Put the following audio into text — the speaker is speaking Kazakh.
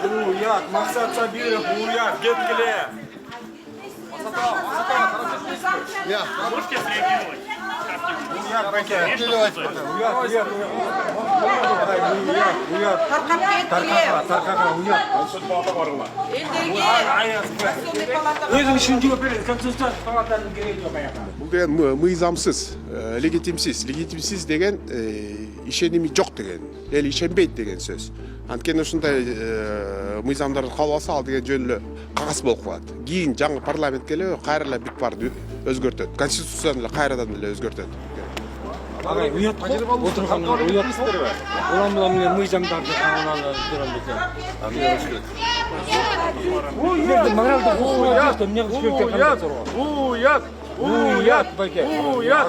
Уят, Мақсат Сабиров, уят, кеткіле. Можете среагировать? Уят, бәке. Уят. Тарқаға, уят. Суд палата барыла. Өзің үшін жауап береді, Конституциялық палатаның керегі жоқ аяққа. Бұл деген мыйзамсыз, легитимсиз. Легитимсиз деген ишеними жоқ деген, ел ишенбейді деген сөз. Анткени ушундай мыйзамдарды кабыл алса, ал деген жөнүнө кагаз болуп калат. Кийин жаңы парламент келип, кайра бүт барды өзгөртөт. Конституцияны кайрадан эле өзгөртөт. Уят қой, отырғаннан уят қой. Олам мен мыйзамдарды қағаналы тұрам бекен. Уят, уят, уят, бәке. Уят.